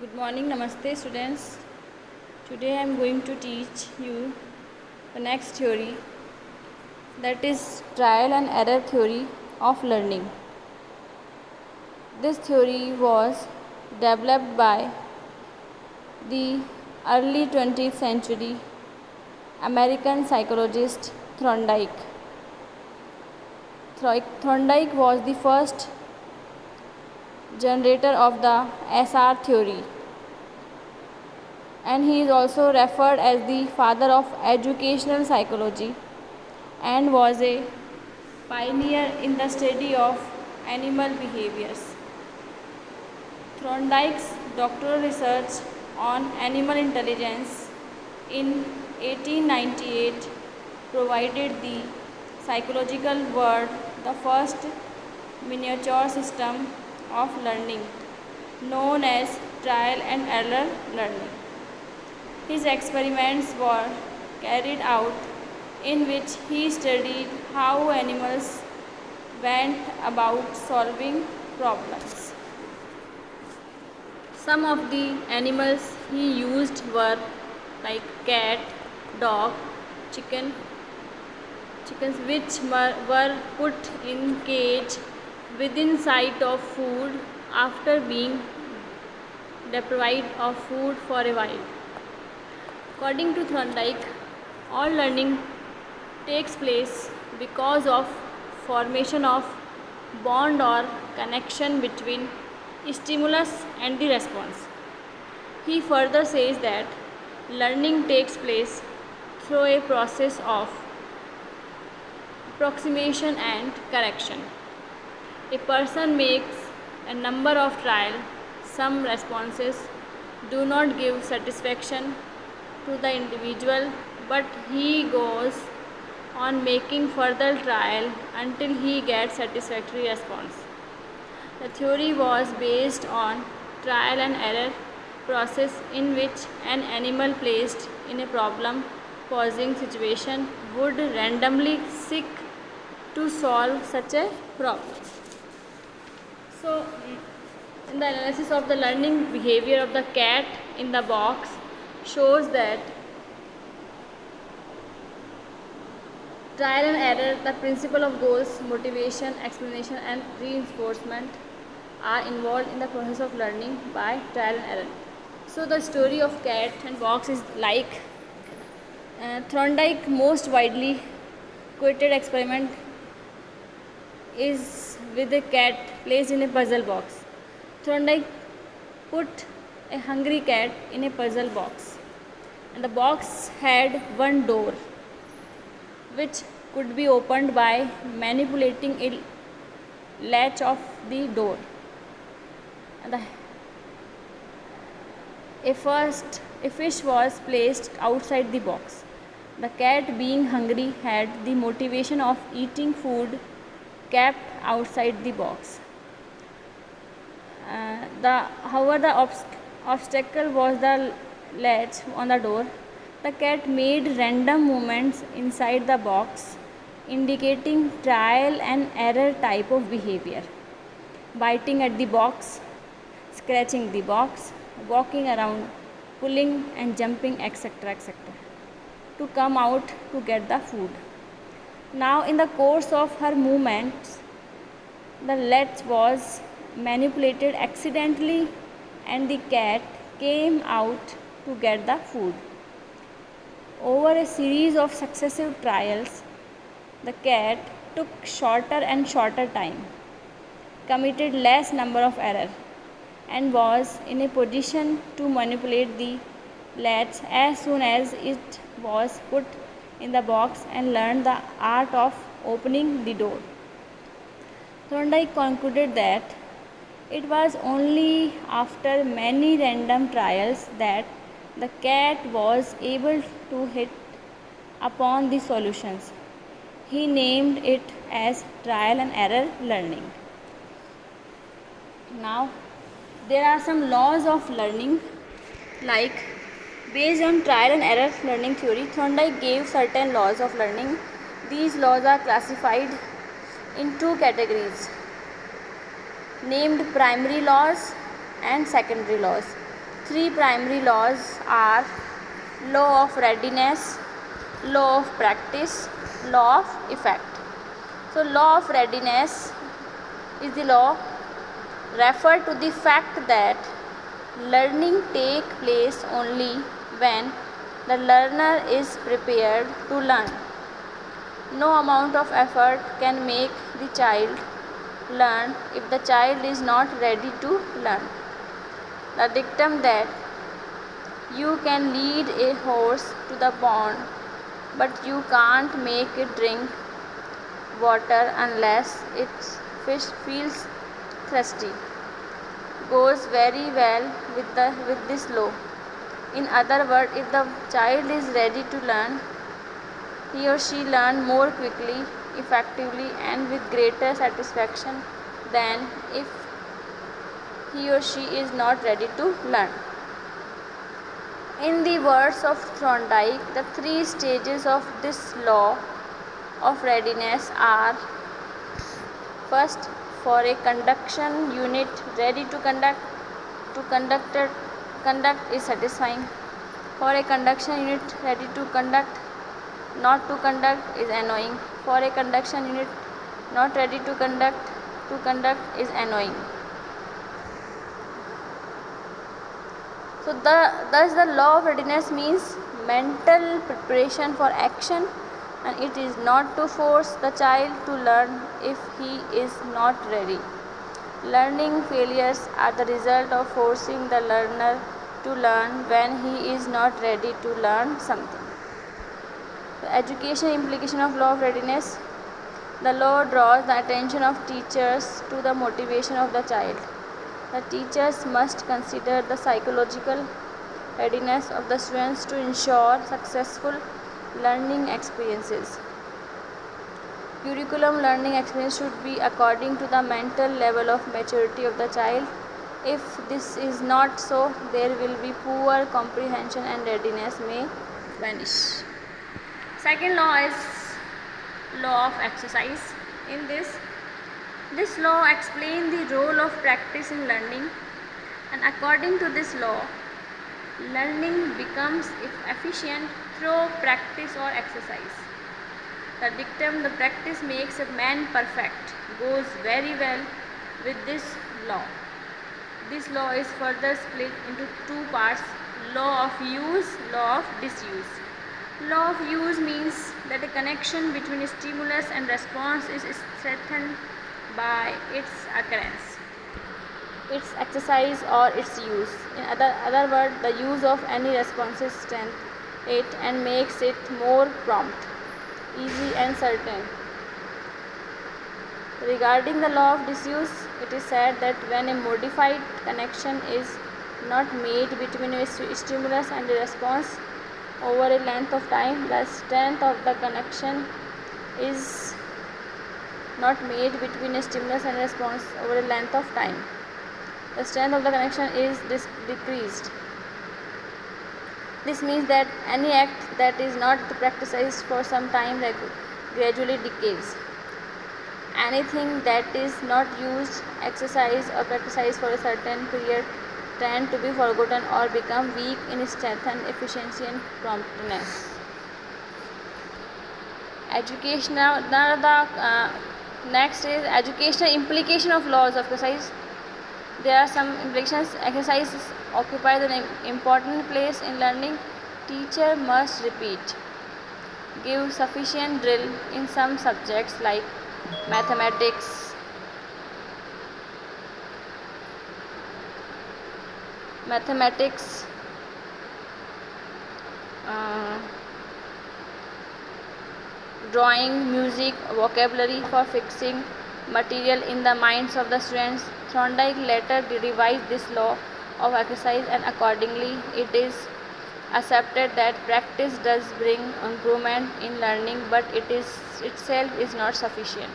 Good morning, Namaste students. Today I am going to teach you the next theory, that is trial and error theory of learning. This theory was developed by the early 20th century American psychologist Thorndike. Thorndike was the first generator of the SR theory, and he is also referred as the father of educational psychology and was a pioneer in the study of animal behaviors. Thorndike's doctoral research on animal intelligence in 1898 provided the psychological world the first miniature system of learning known as trial and error learning. His experiments were carried out in which he studied how animals went about solving problems. Some of the animals he used were like cat, dog, chickens which were put in cage within sight of food after being deprived of food for a while. According to Thorndike, all learning takes place because of formation of bond or connection between stimulus and the response. He further says that learning takes place through a process of approximation and correction. A person makes a number of trials. Some responses do not give satisfaction to the individual, but he goes on making further trial until he gets satisfactory response. The theory was based on trial and error process in which an animal placed in a problem posing situation would randomly seek to solve such a problem. So, in the analysis of the learning behavior of the cat in the box shows that trial and error, the principle of goals, motivation, explanation and reinforcement are involved in the process of learning by trial and error. So the story of cat and box is like Thorndike most widely quoted experiment is with a cat placed in a puzzle box. Thorndike put a hungry cat in a puzzle box, and the box had one door which could be opened by manipulating a latch of the door. And a fish was placed outside the box. The cat, being hungry, had the motivation of eating food kept outside the box. However, the obstacle was the latch on the door. The cat made random movements inside the box, indicating trial and error type of behavior. Biting at the box, scratching the box, walking around, pulling and jumping, etc., etc., to come out to get the food. Now, in the course of her movements, the latch was manipulated accidentally and the cat came out to get the food. Over a series of successive trials, the cat took shorter and shorter time, committed less number of errors, and was in a position to manipulate the latch as soon as it was put in the box and learned the art of opening the door. Thorndike concluded that it was only after many random trials that the cat was able to hit upon the solutions. He named it as trial and error learning. Now, there are some laws of learning, like based on trial and error learning theory, Thorndike gave certain laws of learning. These laws are classified in two categories named primary laws and secondary laws. Three primary laws are law of readiness, law of practice, law of effect. So law of readiness is the law refer to the fact that learning take place only when the learner is prepared to learn. No amount of effort can make the child learn if the child is not ready to learn. The dictum that you can lead a horse to the pond, but you can't make it drink water unless its fish feels thirsty, goes very well with this law. In other words, if the child is ready to learn, he or she learn more quickly, effectively, and with greater satisfaction than if he or she is not ready to learn. In the words of Thorndike, the three stages of this law of readiness are: first, for a conduction unit ready to conduct is satisfying. For a conduction unit ready to conduct, not to conduct is annoying. For a conduction unit not ready to conduct is annoying. So thus the law of readiness means mental preparation for action, and it is not to force the child to learn if he is not ready. Learning failures are the result of forcing the learner to learn when he is not ready to learn something. The education implication of law of readiness. The law draws the attention of teachers to the motivation of the child. The teachers must consider the psychological readiness of the students to ensure successful learning experiences. Curriculum learning experience should be according to the mental level of maturity of the child. If this is not so, there will be poor comprehension and readiness may vanish. Second law is law of exercise. In this law explains the role of practice in learning, and according to this law, learning becomes efficient through practice or exercise. The dictum, the practice makes a man perfect, goes very well with this law. This law is further split into two parts: law of use, law of disuse. Law of use means that a connection between stimulus and response is strengthened by its occurrence, its exercise, or its use. In other words, the use of any response strengthens it and makes it more prompt, easy, and certain. Regarding the law of disuse, it is said that when a modified connection is not made between a stimulus and a response over a length of time, the strength of the connection is not made between a stimulus and a response over a length of time. The strength of the connection is decreased. This means that any act that is not practiced for some time gradually decays. Anything that is not used, exercised, or practiced for a certain period tend to be forgotten or become weak in strength and efficiency and promptness. Education. Now the next is educational implication of laws of exercise. There are some implications. Exercises occupy an important place in learning. Teacher must repeat, give sufficient drill in some subjects like mathematics, drawing, music, vocabulary for fixing material in the minds of the students. Thorndike later revised this law of exercise, and accordingly it is accepted that practice does bring improvement in learning, but it itself is not sufficient.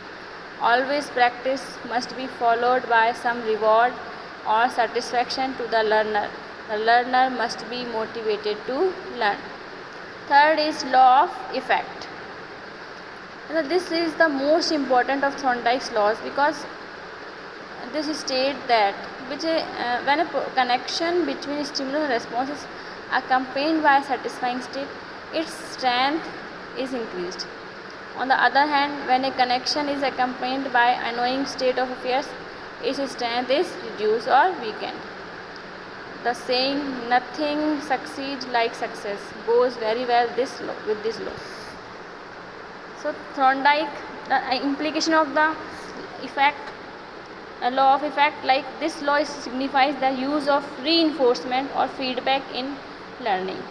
Always practice must be followed by some reward or satisfaction to the learner. The learner must be motivated to learn. Third is law of effect. This is the most important of Thorndike's laws, because this states that when a connection between stimulus and response is accompanied by a satisfying state, its strength is increased. On the other hand, when a connection is accompanied by annoying state of affairs, its strength is reduced or weakened. The saying "nothing succeeds like success" goes very well with this law. So Thorndike, the implication of the effect, a law of effect, like this law signifies the use of reinforcement or feedback in learning.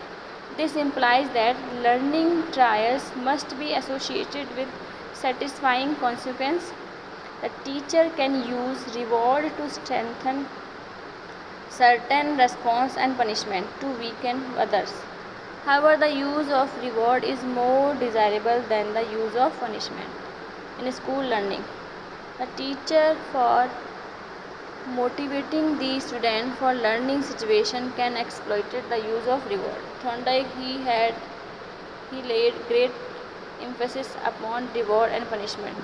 This implies that learning trials must be associated with satisfying consequence. The teacher can use reward to strengthen certain response and punishment to weaken others. However, the use of reward is more desirable than the use of punishment in school learning. The teacher, for motivating the student for learning situation, can exploit the use of reward. Thorndike, he laid great emphasis upon reward and punishment.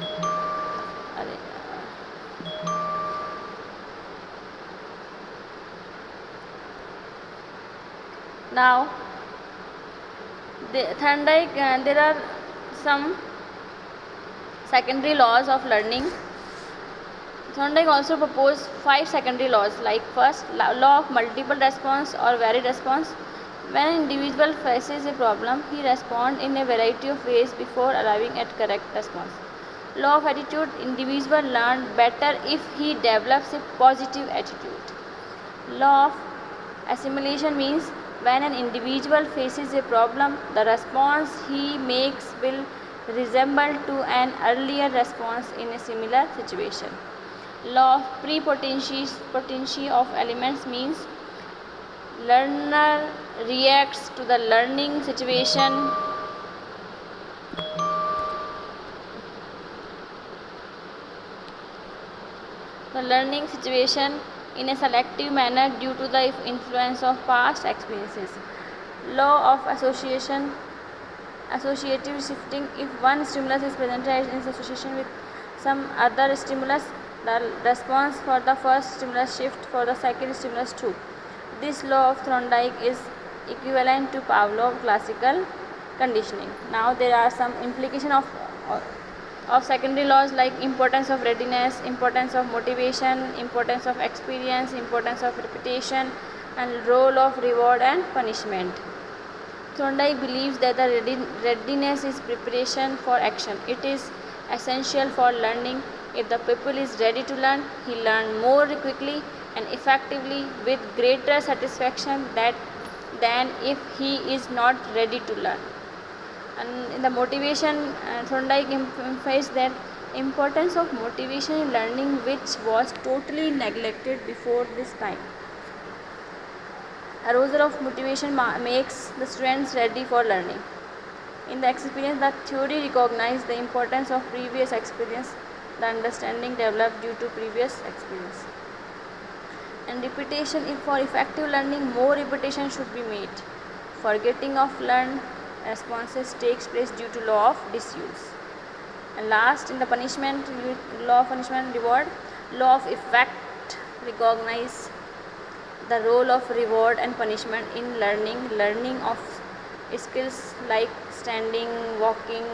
Now, Thorndike, there are some secondary laws of learning. Thorndike also proposed 5 secondary laws, like first, law of multiple response or varied response. When an individual faces a problem, he responds in a variety of ways before arriving at correct response. Law of attitude, individual learn better if he develops a positive attitude. Law of assimilation means when an individual faces a problem, the response he makes will resemble to an earlier response in a similar situation. Law of prepotency of elements means learner reacts to the learning situation in a selective manner due to the influence of past experiences. Law of associative shifting, if one stimulus is presented in association with some other stimulus, the response for the first stimulus shift for the second stimulus too. This law of Thorndike is equivalent to Pavlov's classical conditioning. Now there are some implications of secondary laws, like importance of readiness, importance of motivation, importance of experience, importance of repetition, and role of reward and punishment. Thorndike believes that the readiness is preparation for action. It is essential for learning. If the pupil is ready to learn, he learns more quickly and effectively with greater satisfaction than if he is not ready to learn. And in the motivation, Thorndike emphasized that importance of motivation in learning, which was totally neglected before this time. Arousal of motivation makes the students ready for learning. In the experience, the theory recognizes the importance of previous experience, the understanding developed due to previous experience. And repetition, if for effective learning, more repetition should be made. Forgetting of learned responses takes place due to law of disuse. And last, in the punishment, law of punishment and reward, law of effect recognize the role of reward and punishment in learning of skills like standing, walking,